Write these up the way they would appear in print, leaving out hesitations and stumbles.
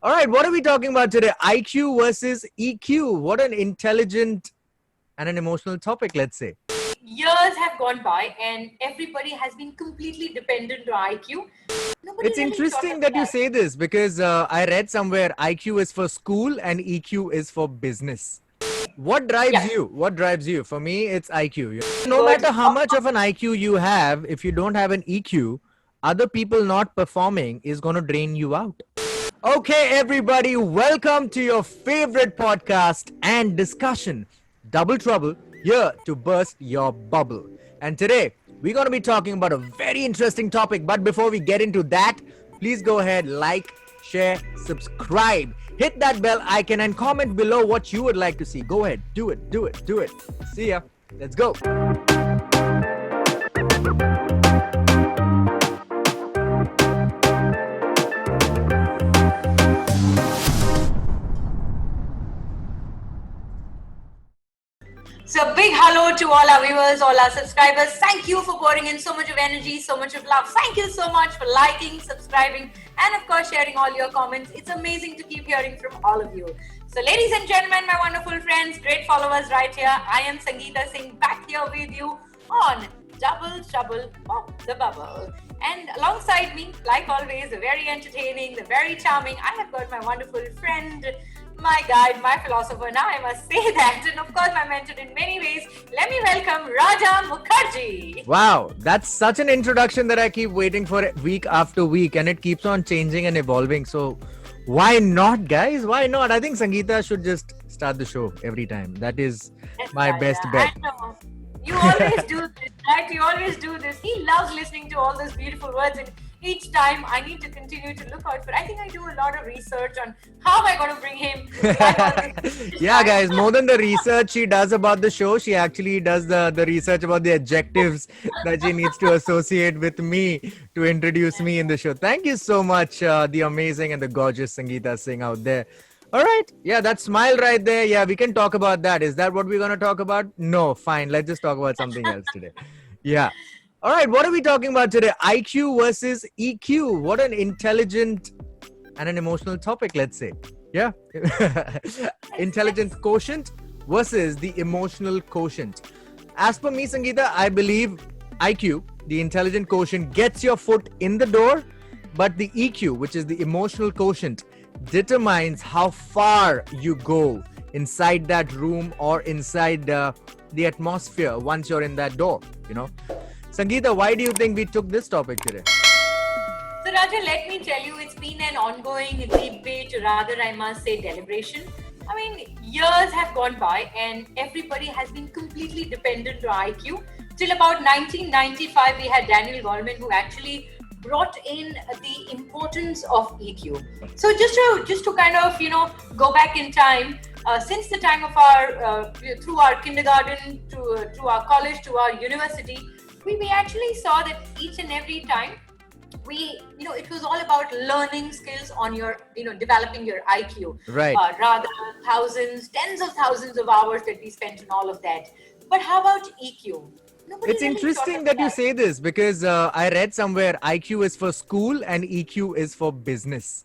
All right, what are we talking about today? IQ versus EQ. What an intelligent and an emotional topic, let's say. Years have gone by and everybody has been completely dependent on IQ. Nobody It's really thought interesting of that you that. say this because I read somewhere IQ is for school and EQ is for business. What drives Yeah, you? What drives you? For me, it's IQ. No good. matter how much of an IQ you have, if you don't have an EQ, other people not performing is going to drain you out. Okay, everybody, welcome to your favorite podcast and discussion, Double Trouble, here to burst your bubble. And today, we're going to be talking about a very interesting topic. But before we get into that, please go ahead, like, share, subscribe, hit that bell icon, and comment below what you would like to see. Go ahead, do it, do it, do it. See ya. Let's go. So big hello to all our viewers, all our subscribers. Thank you for pouring in so much of energy, so much of love. Thank you so much for liking, subscribing, and of course sharing all your comments. It's amazing to keep hearing from all of you. So ladies and gentlemen, my wonderful friends, great followers right here. I am Sangeeta Singh back here with you on Double Trouble Pop the Bubble. And alongside me, like always, the very entertaining, the very charming, I have got my wonderful friend, my guide, my philosopher. Now I must say that. And of course, my mentor in many ways. Let me welcome Raja Mukherjee. Wow, that's such an introduction that I keep waiting for week after week, and it keeps on changing and evolving. So, why not, guys? Why not? I think Sangeeta should just start the show every time. That is Yes, my Raja. best bet. I know. You always do this, right? You always do this. He loves listening to all those beautiful words, and each time I need to continue to look out for. I think I do a lot of research on how am I going to bring him. Yeah, guys, more than the research she does about the show, she actually does the research about the adjectives that she needs to associate with me to introduce me in the show. Thank you so much, the amazing and the gorgeous Sangeeta Singh out there. All right. Yeah, that smile right there. Yeah, we can talk about that. Is that what we're going to talk about? No, fine. Let's just talk about something else today. Yeah. All right. What are we talking about today? IQ versus EQ. What an intelligent and an emotional topic, let's say. Yeah. Intelligence quotient versus the emotional quotient. As per me, Sangeeta, I believe IQ, the intelligent quotient, gets your foot in the door, but the EQ, which is the emotional quotient, determines how far you go inside that room or inside the atmosphere once you're in that door, you know. Sangeeta, why do you think we took this topic today? So Raja, let me tell you, it's been an ongoing debate, rather I must say deliberation. I mean, years have gone by and everybody has been completely dependent on IQ. Till about 1995, we had Daniel Goleman who actually brought in the importance of EQ. So just to kind of go back in time, since the time of our through our kindergarten to our college to our university, we actually saw that each and every time it was all about learning skills on your developing your IQ, Right. rather thousands, tens of thousands of hours that we spent on all of that. But how about EQ? Nobody It's really thought interesting of that you say this because I read somewhere IQ is for school and EQ is for business.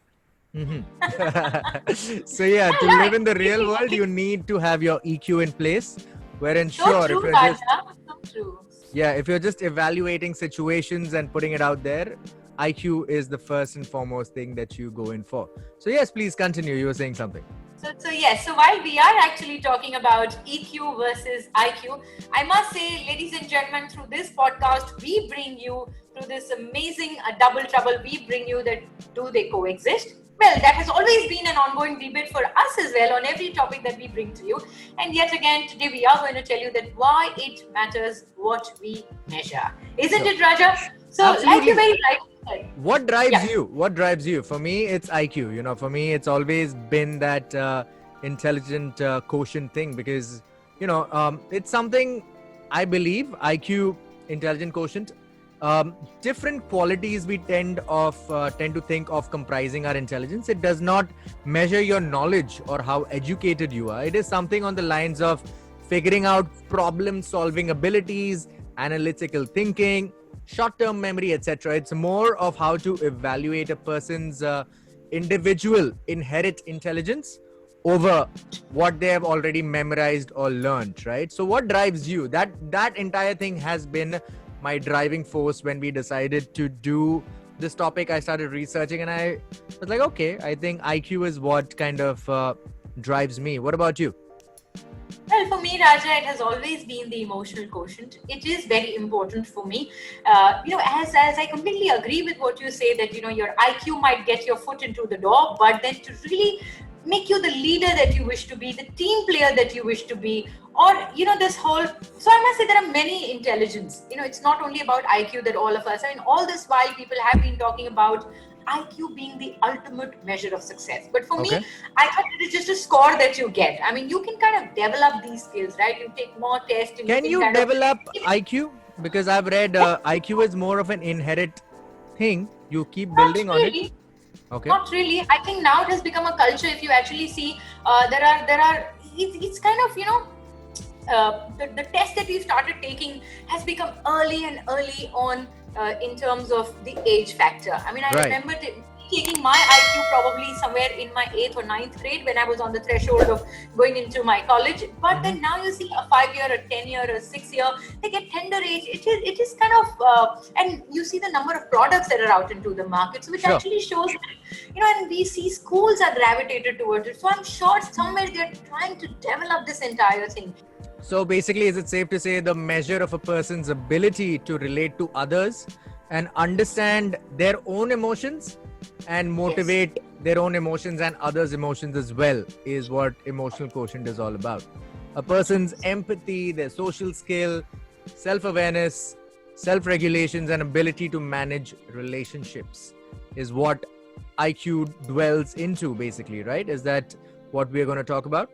So yeah, to live in the real world, you need to have your EQ in place. Wherein So sure, if true, you're Raja. just So true. if you're just evaluating situations and putting it out there, IQ is the first and foremost thing that you go in for. So yes, please continue. You were saying something. So yes, so while we are actually talking about EQ versus IQ, I must say, ladies and gentlemen, through this podcast, we bring you through this amazing double trouble. We bring you that do they coexist? Well, that has always been an ongoing debate for us as well on every topic that we bring to you. And yet again, today we are going to tell you that why it matters what we measure. Isn't Sure. it, Raja? So, like Absolutely. you very rightly said. What drives Yeah. you? What drives you? For me, it's IQ. For me, it's always been that intelligent quotient thing because, it's something I believe IQ, intelligent quotient, different qualities we tend to think of comprising our intelligence. It does not measure your knowledge or how educated you are. It is something on the lines of figuring out problem solving abilities, analytical thinking, short-term memory, etc. It's more of how to evaluate a person's individual inherit intelligence over what they have already memorized or learned, right? So what drives you? That entire thing has been my driving force when we decided to do this topic. I started researching and I was like, okay, I think IQ is what kind of drives me. What about you? Well, for me, Raja, it has always been the emotional quotient. It is very important for me. As I completely agree with what you say that, your IQ might get your foot into the door, but then to really make you the leader that you wish to be, the team player that you wish to be, or, this whole, so I must say there are many intelligence. It's not only about IQ that all of us, all this while people have been talking about IQ being the ultimate measure of success. But for me, Okay. I thought it is just a score that you get. You can kind of develop these skills, right? You take more tests and Can you you can develop IQ? Because I've read IQ is more of an inherent thing. You keep building on it. really, Okay. not really. I think now it has become a culture. If you actually see, it's kind of, the test that we've started taking has become early and early on in terms of the age factor. I Right. remember taking my IQ probably somewhere in my 8th or 9th grade when I was on the threshold of going into my college. But then now you see a 5-year, a 10-year, a 6-year, they get tender age. It is kind of, and you see the number of products that are out into the market, so which Sure. actually shows, and we see schools are gravitated towards it. So I'm sure somewhere they're trying to develop this entire thing. So basically, is it safe to say the measure of a person's ability to relate to others and understand their own emotions and motivate their own emotions and others' emotions as well is what emotional quotient is all about? A person's empathy, their social skill, self-awareness, self-regulations, and ability to manage relationships is what IQ dwells into, basically, right? Is that what we're going to talk about?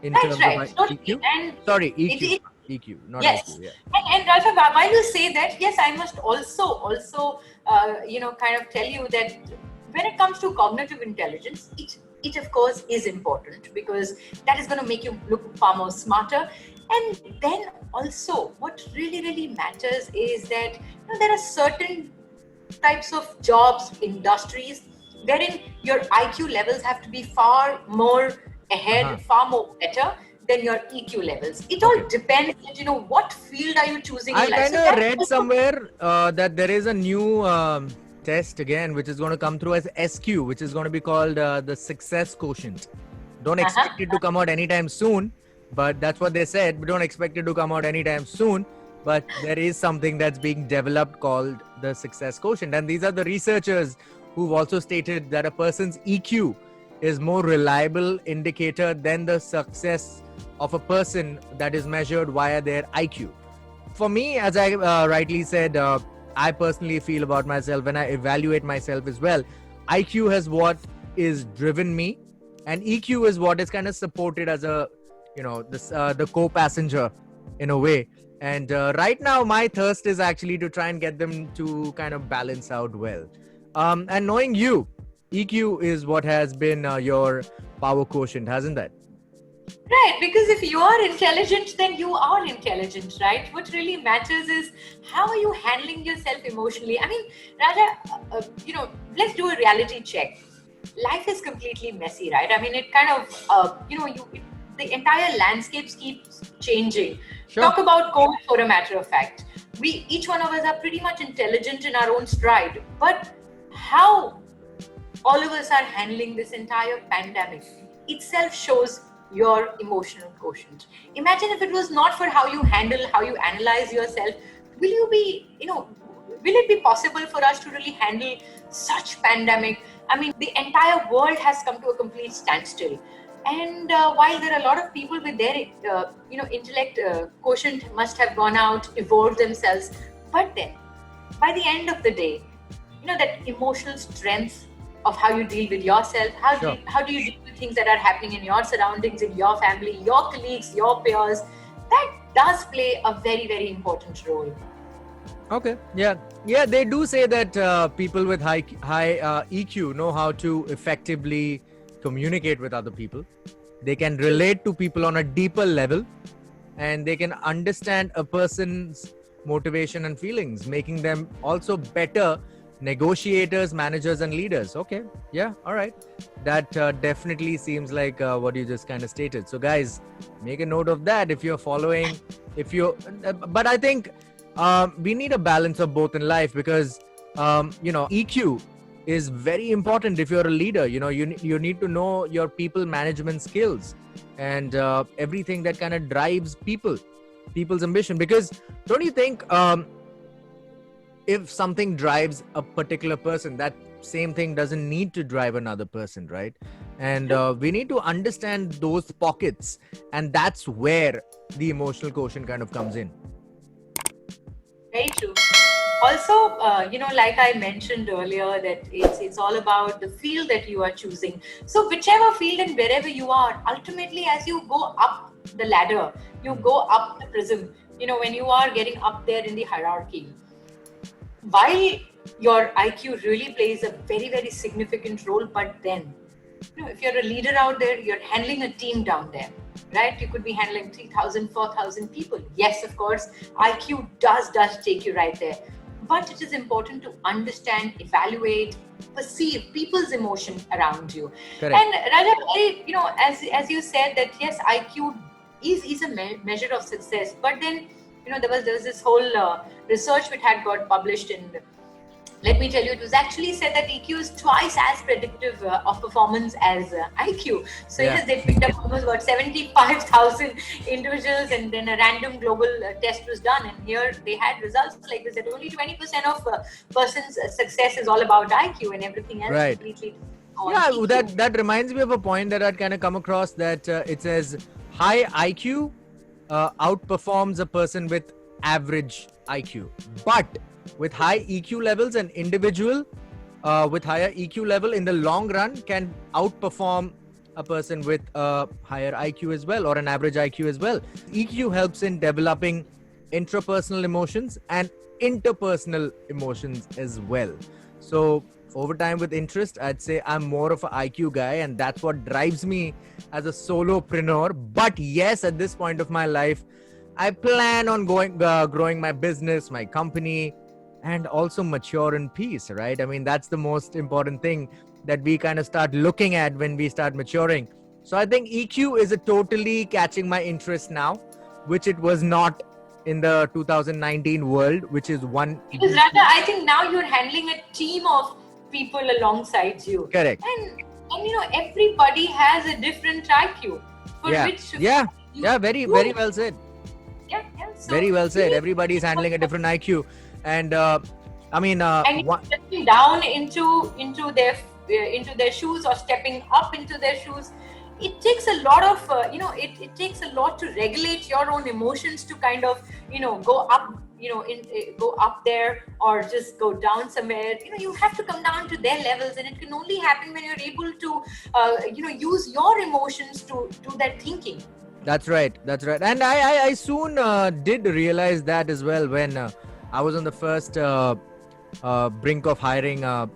In That's terms right. of Totally. EQ? And Sorry, EQ. it- EQ, not yes. IQ. Yeah. And Raja, while you say that, yes, I must also kind of tell you that when it comes to cognitive intelligence, it of course is important because that is going to make you look far more smarter. And then also, what really matters is that there are certain types of jobs, industries, wherein your IQ levels have to be far more ahead, Uh-huh. far more better than your EQ levels. It all depends that, what field are you choosing I in life. kind So of that's read also- somewhere that there is a new test again, which is going to come through as SQ, which is going to be called the success quotient. Don't expect it to come out anytime soon, but that's what they said. We don't expect it to come out anytime soon, but there is something that's being developed called the success quotient. And these are the researchers who've also stated that a person's EQ is more reliable indicator than the success of a person that is measured via their IQ. For me, as I rightly said, I personally feel about myself when I evaluate myself as well. IQ has what is driven me, and EQ is what is kind of supported as a, the co-passenger in a way. And right now, my thirst is actually to try and get them to kind of balance out well. And knowing you, EQ is what has been your power quotient, hasn't that? Right, because if you are intelligent, then you are intelligent, right? What really matters is how are you handling yourself emotionally? Raja, let's do a reality check. Life is completely messy, right? It kind of, the entire landscape keeps changing. Sure. Talk about COVID for a matter of fact. Each one of us are pretty much intelligent in our own stride, but how all of us are handling this entire pandemic itself shows your emotional quotient. Imagine if it was not for how you handle, how you analyze yourself, will it be possible for us to really handle such pandemic? The entire world has come to a complete standstill. And while there are a lot of people with their, intellect quotient must have gone out, evolved themselves, but then by the end of the day, that emotional strength of how you deal with yourself, how do you deal with things that are happening in your surroundings, in your family, your colleagues, your peers, that does play a very important role. Okay. Yeah. They do say that people with high EQ know how to effectively communicate with other people. They can relate to people on a deeper level, and they can understand a person's motivation and feelings, making them also better negotiators, managers, and leaders. Okay, yeah, all right. That definitely seems like what you just kind of stated. So, guys, make a note of that if you're following. If you, but I think we need a balance of both in life because EQ is very important if you're a leader. You need to know your people management skills and everything that kind of drives people's ambition. Because don't you think if something drives a particular person, that same thing doesn't need to drive another person, right? And we need to understand those pockets, and that's where the emotional quotient kind of comes in. Very true. Also, like I mentioned earlier, that it's all about the field that you are choosing. So whichever field and wherever you are, ultimately, as you go up the ladder, you go up the prism. When you are getting up there in the hierarchy, while your IQ really plays a very, very significant role, but then, if you're a leader out there, you're handling a team down there, right? You could be handling 3,000, 4,000 people. Yes, of course, IQ does take you right there. But it is important to understand, evaluate, perceive people's emotion around you. Correct. And Raja, as you said that yes, IQ is a measure of success. But then, there was this whole research which had got published, and let me tell you, it was actually said that EQ is twice as predictive of performance as IQ. So yes, they picked up almost about 75,000 individuals, and then a random global test was done. And here they had results like this, that only 20% of person's success is all about IQ, and everything else right. completely on EQ. That reminds me of a point that I'd kind of come across, that it says high IQ outperforms a person with average IQ. But with high EQ levels, an individual with higher EQ level in the long run can outperform a person with a higher IQ as well, or an average IQ as well. EQ helps in developing intrapersonal emotions and interpersonal emotions as well. So over time with interest, I'd say I'm more of an IQ guy, and that's what drives me as a solopreneur. But yes, at this point of my life, I plan on growing my business, my company, and also mature in peace, right? I mean, that's the most important thing that we kind of start looking at when we start maturing. So I think EQ is totally catching my interest now, which it was not in the 2019 world, which is one. Because rather, I think now you're handling a team of people alongside you. Correct. And everybody has a different IQ. Very well said. So very well said. Everybody is handling a different IQ. And stepping down into their shoes or stepping up into their shoes, it takes a lot of it takes a lot to regulate your own emotions to kind of go up go up there or just go down somewhere. You have to come down to their levels, and it can only happen when you're able to use your emotions to do that thinking. That's right. And I soon did realize that as well when I was on the first brink of hiring a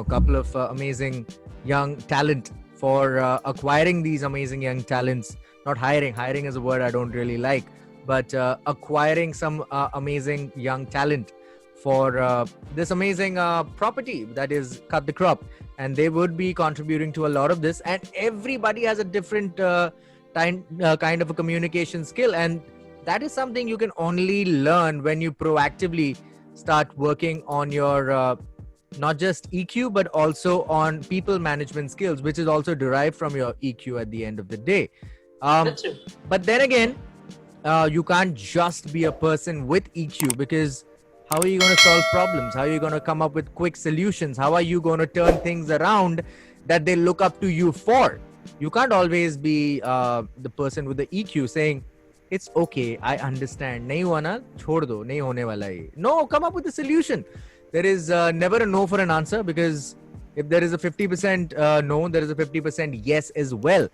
couple of amazing young talent for acquiring these amazing young talents. Not hiring is a word I don't really like, but acquiring some amazing young talent for this amazing property that is Cut the Crop, and they would be contributing to a lot of this, and everybody has a different kind of a communication skill, and that is something you can only learn when you proactively start working on your not just EQ, but also on people management skills, which is also derived from your EQ at the end of the day. But then again, you can't just be a person with EQ, because how are you going to solve problems? How are you going to come up with quick solutions? How are you going to turn things around that they look up to you for? You can't always be the person with the EQ saying, it's okay, I understand. Nahi hua na, chhod do, nahi hone wala hai. No, come up with a solution. There is never a no for an answer, because if there is a 50% no, there is a 50% yes as well.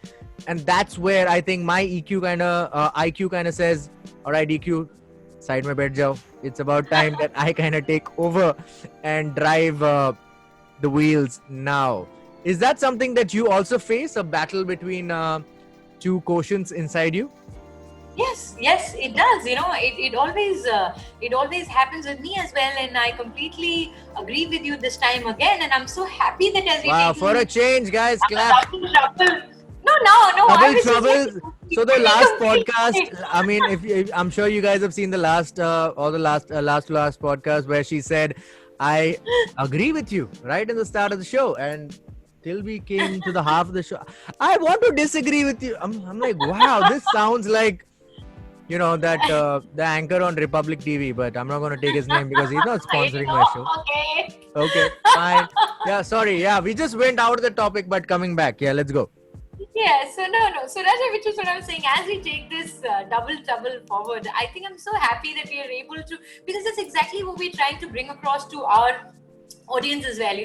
And that's where I think my IQ kind of says, all right, EQ, side mein baith jao. It's about time that I kind of take over and drive the wheels now. Is that something that you also face, a battle between two quotients inside you? Yes, it does. It always happens with me as well, and I completely agree with you this time again. And I'm so happy that as we Wow, take for a change, guys, clap. double trouble. No. I Double was just like, trouble. So the last complete podcast, I mean, if I'm sure you guys have seen the last or the last podcast where she said, "I agree with you," right in the start of the show, and till we came to the half of the show, I want to disagree with you. I'm like, wow, this sounds like that the anchor on Republic TV, but I'm not going to take his name because he's not sponsoring my show. Okay, fine. Yeah, sorry. Yeah, we just went out of the topic, but coming back. Yeah, let's go. Yeah, so no. So Raja, which is what I'm saying, as we take this double trouble forward, I think I'm so happy that we are able to, because that's exactly what we're trying to bring across to our audience as well.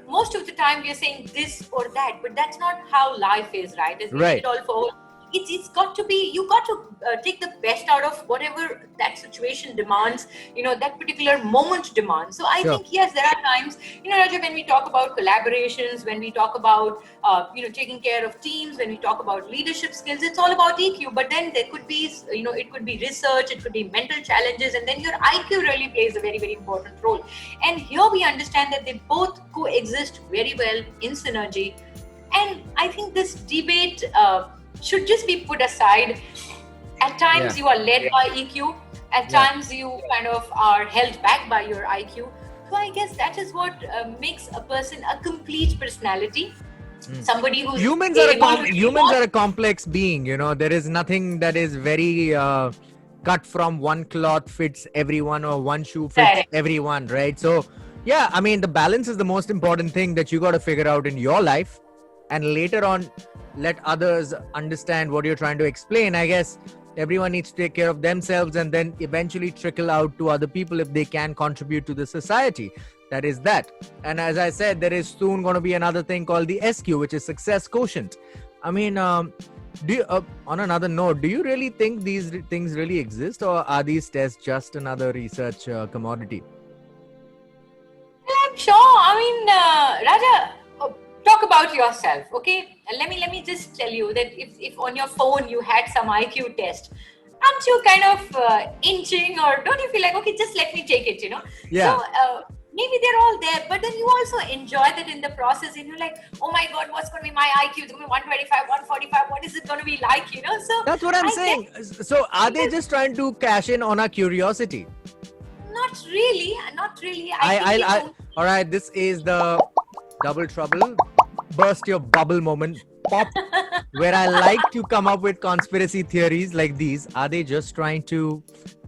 Most of the time we are saying this or that, but that's not how life is, right? As we Right. it all forward. It's got to be, you got to take the best out of whatever that situation demands, that particular moment demands. So I Sure. think, yes, there are times, Raja, when we talk about collaborations, when we talk about, taking care of teams, when we talk about leadership skills, it's all about EQ. But then there could be, it could be research, it could be mental challenges, and then your IQ really plays a very, very important role. And here we understand that they both coexist very well in synergy. And I think this debate should just be put aside. At times you are led by EQ, at times you kind of are held back by your IQ. So I guess that is what makes a person a complete personality. Somebody who's Humans are a complex being. There is nothing that is very cut from one cloth fits everyone, or one shoe fits Correct. everyone, right? So yeah, I mean, the balance is the most important thing that you got to figure out in your life, and later on let others understand what you're trying to explain. I guess everyone needs to take care of themselves and then eventually trickle out to other people if they can contribute to the society. That is that. And as I said, there is soon going to be another thing called the SQ, which is success quotient. I mean, on another note, do you really think these things really exist, or are these tests just another research commodity? Well, I'm sure. I mean, Raja, talk about yourself, okay? And let me just tell you that if on your phone you had some IQ test, aren't you kind of inching, or don't you feel like, okay, just let me take it, Yeah. So maybe they're all there, but then you also enjoy that in the process, and you're like, oh my God, what's going to be my IQ? It's going to be 125, 145. What is it going to be like, So That's what I'm I saying. guess So are they just trying to cash in on our curiosity? not really. I think All right, this is the double trouble, burst your bubble moment, pop, where I like to come up with conspiracy theories like these. Are they just trying to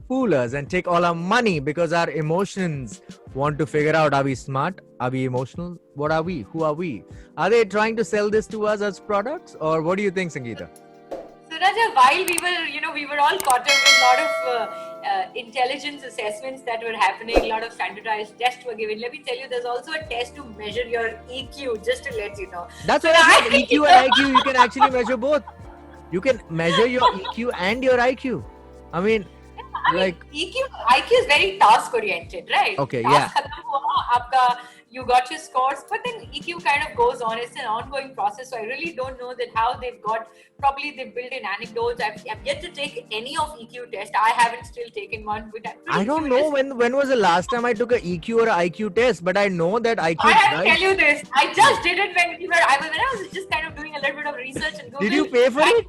fool us and take all our money because our emotions want to figure out, are we smart? Are we emotional? What are we? Who are we? Are they trying to sell this to us as products, or what do you think, Sangeeta? So Raja, while we were all caught up with a lot of intelligence assessments that were happening, a lot of standardized tests were given. Let me tell you, there's also a test to measure your EQ, just to let you know. That's what I said. EQ and IQ, you can actually measure both. You can measure your EQ and your IQ. I mean, IQ is very task oriented, right? Okay, Task khatam hua, aapka, you got your scores, but then EQ kind of goes on. It's an ongoing process. So I really don't know that how they've built in anecdotes. I've yet to take any of EQ test. I haven't still taken one. But I don't know when was the last time I took a EQ or a IQ test, but I know that IQ. I have to tell you this. I just did it when I was just kind of doing a little bit of research and Google. Did you pay for it?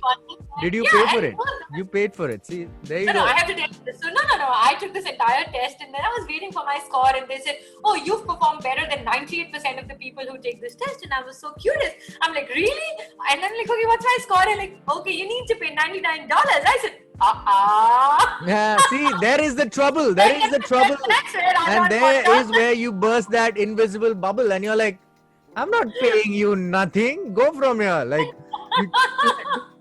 Did you pay for I it? was. You paid for it. See, there you go. No, I have to tell you this. So, no. I took this entire test and then I was waiting for my score, and they said, oh, you've performed better than 98% of the people who take this test. And I was so curious. I'm like, really? And I'm like, okay, what's my score? And like, okay, you need to pay $99. I said, Yeah, see, there is the trouble. There is the trouble. That's where I And got there caught is where you burst that invisible bubble and you're like, I'm not paying you nothing. Go from here. Like,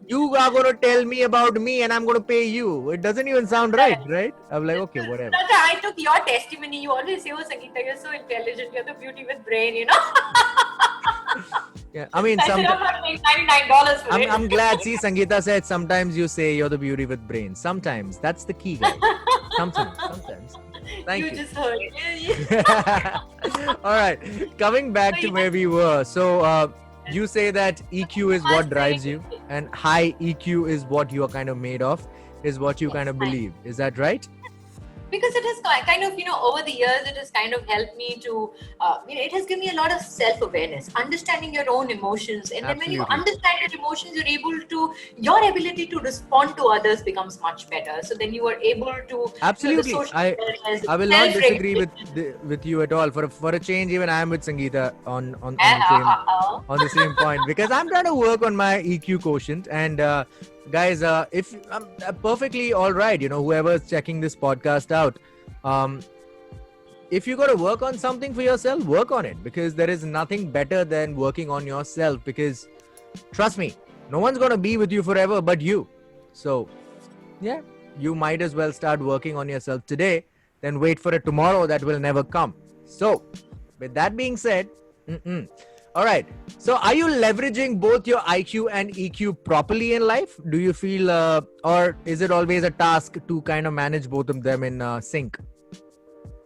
you are going to tell me about me and I'm going to pay you. It doesn't even sound right? I'm like, okay, whatever. Raja, I took your testimony. You always say, oh, Sangeeta, you're so intelligent. You're the beauty with brain, Yeah, I mean, I said, I'm not paying $99 for it. I'm glad. See, Sangeeta said sometimes you say you're the beauty with brains. Sometimes. That's the key, guys. Sometimes. Thank you. You just heard it. All right. Coming back to where we were. So, you say that EQ is what drives you, and high EQ is what you are kind of made of, is what you kind of believe. Is that right? Because it has kind of, over the years, it has kind of helped me to, it has given me a lot of self-awareness, understanding your own emotions. And then when you Absolutely. understand your emotions, your ability to respond to others becomes much better. So then you are able to, the Absolutely. social I awareness, I will not disagree self-regulation. with you at all. For a change, even I am with Sangeeta on the same point, because I'm trying to work on my EQ quotient. And guys, if I'm perfectly all right, whoever's checking this podcast out, um, if you got to work on something for yourself, work on it, because there is nothing better than working on yourself. Because trust me, no one's gonna be with you forever but you. So yeah, you might as well start working on yourself today than wait for a tomorrow that will never come. So with that being said, all right. So are you leveraging both your IQ and EQ properly in life? Do you feel, or is it always a task to kind of manage both of them in sync?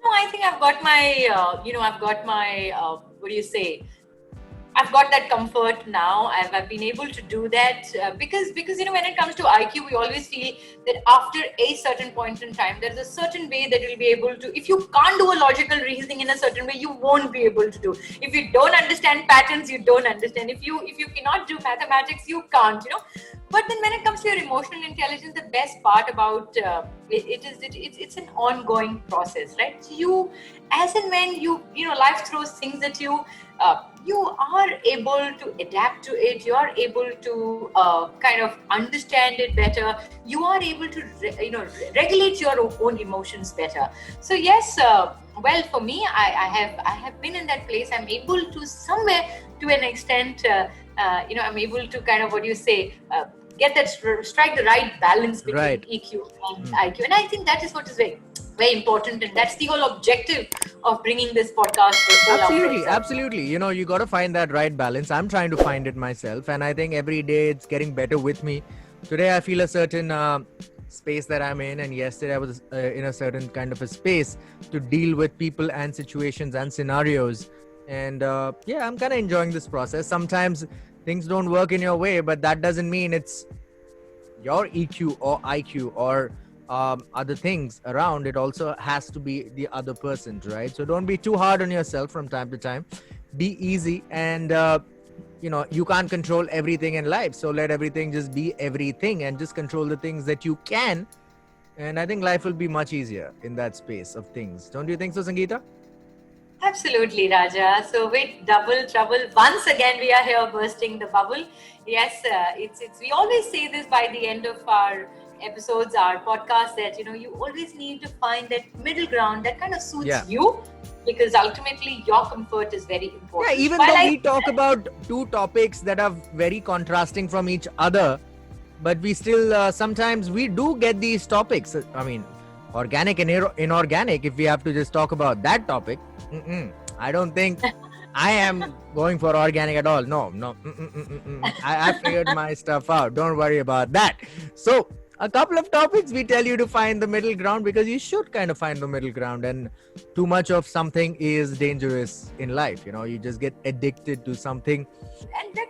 No, I think I've got my, what do you say? I've got that comfort now. I've been able to do that because when it comes to IQ, we always feel that after a certain point in time, there's a certain way that you'll be able to. If you can't do a logical reasoning in a certain way, you won't be able to do. If you don't understand patterns, you don't understand. If you cannot do mathematics, you can't. But then when it comes to your emotional intelligence, the best part about it's an ongoing process, right? So you, as and when life throws things at you, you are able to adapt to it. You are able to kind of understand it better. You are able to regulate your own emotions better. So yes, well, for me, I have been in that place. I'm able to somewhere, to an extent, I'm able to kind of, what do you say, get that, strike the right balance between Right. EQ and IQ. And I think that is what is very, very important. And that's the whole objective of bringing this podcast to all our Absolutely, friends. absolutely. You got to find that right balance. I'm trying to find it myself, and I think every day it's getting better with me. Today, I feel a certain space that I'm in, and yesterday I was in a certain kind of a space to deal with people and situations and scenarios. And yeah, I'm kind of enjoying this process. Sometimes things don't work in your way, but that doesn't mean it's your EQ or IQ or other things around. It also has to be the other person, right? So don't be too hard on yourself from time to time. Be easy, and you can't control everything in life, so let everything just be everything and just control the things that you can. And I think life will be much easier in that space of things. Don't you think so, Sangeeta? Absolutely, Raja. So with double trouble, once again we are here bursting the bubble. Yes, it's. We always say this by the end of our episodes, our podcast, that you always need to find that middle ground that kind of suits you, because ultimately your comfort is very important. Yeah, even though we talk about two topics that are very contrasting from each other, but we still sometimes we do get these topics. I mean, organic and inorganic. If we have to just talk about that topic, I don't think I am going for organic at all. No. I figured my stuff out. Don't worry about that. So a couple of topics we tell you to find the middle ground, because you should kind of find the middle ground, and too much of something is dangerous in life. You just get addicted to something. And that,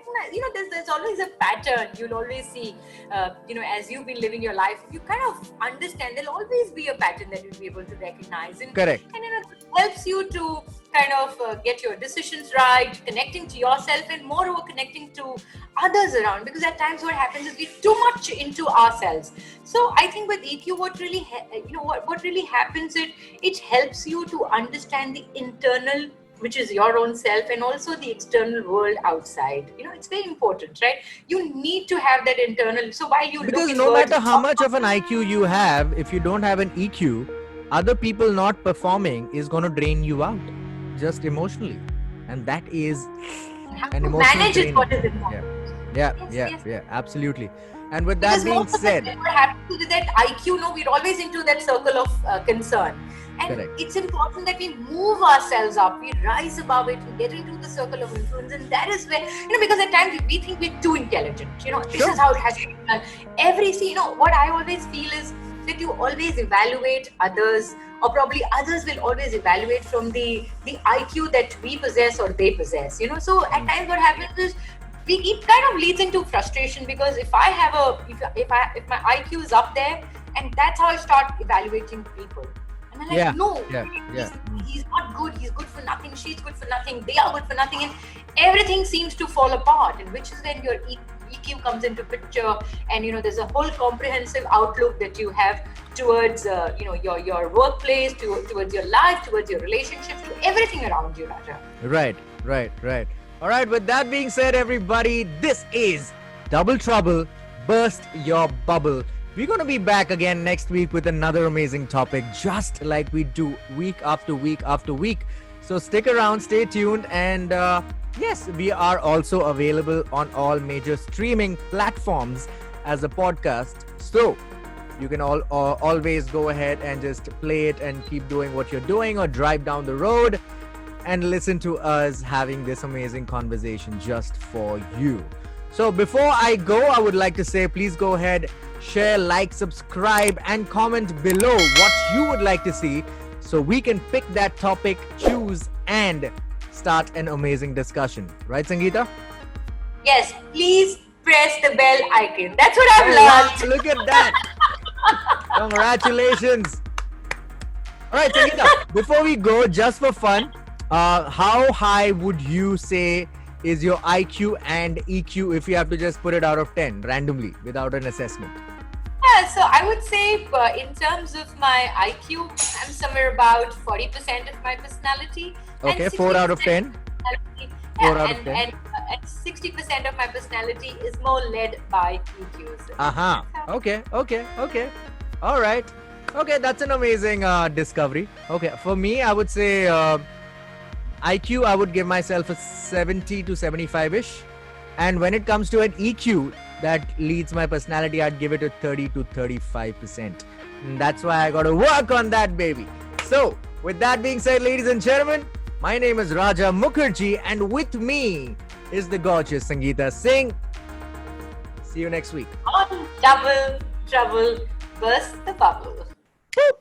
there's always a pattern. You'll always see, as you've been living your life, if you kind of understand, there'll always be a pattern that you'll be able to recognize. And, Correct. And it helps you to kind of get your decisions right, connecting to yourself, and moreover connecting to others around. Because at times what happens is we're too much into ourselves. So I think with EQ, what really what really happens, it helps you to understand the internal, which is your own self, and also the external world outside. It's very important, right? You need to have that internal. So while you Because look no inwards, matter how much of an IQ you have, if you don't have an EQ, other people not performing is going to drain you out, just emotionally, and that is an emotional manage drain. is what is important. Yeah, absolutely. And with that being said, what happens is that IQ, we're always into that circle of concern. And correct. It's important that we move ourselves up, we rise above it, we get into the circle of influence. And that is where, because at times we think we're too intelligent. This is how it has to be done. What I always feel is, that you always evaluate others, or probably others will always evaluate from the IQ that we possess or they possess. So at times what happens is it kind of leads into frustration, because if I have if my IQ is up there, and that's how I start evaluating people. And I'm like, no, he's not good. He's good for nothing. She's good for nothing. They are good for nothing. And everything seems to fall apart. And which is when your EQ comes into picture. And, there's a whole comprehensive outlook that you have towards, your workplace, towards your life, towards your relationships, to everything around you, Raja. Right. All right. With that being said, everybody, this is Double Trouble. Burst your bubble. We're going to be back again next week with another amazing topic, just like we do week after week after week. So stick around, stay tuned. And yes, we are also available on all major streaming platforms as a podcast. So you can always go ahead and just play it and keep doing what you're doing, or drive down the road and listen to us having this amazing conversation just for you. So before I go, I would like to say, please go ahead, share, like, subscribe, and comment below what you would like to see, so we can pick that topic, choose, and start an amazing discussion. Right, Sangeeta? Yes, please press the bell icon. That's what I've learned. Look at that. Congratulations. All right, Sangeeta, before we go, just for fun, how high would you say is your IQ and EQ if you have to just put it out of 10 randomly without an assessment? Yeah, so I would say in terms of my IQ, I'm somewhere about 40% of my personality. Okay, 4 out of 10. 4 out of 10. And 60% of my personality is more led by EQs. Okay. All right. Okay, that's an amazing discovery. Okay, for me, I would say IQ, I would give myself a 70 to 75-ish. And when it comes to an EQ that leads my personality, I'd give it a 30 to 35%. And that's why I got to work on that, baby. So, with that being said, ladies and gentlemen, my name is Raja Mukherjee, and with me is the gorgeous Sangeeta Singh. See you next week. On Double Trouble, burst the bubble. Boop.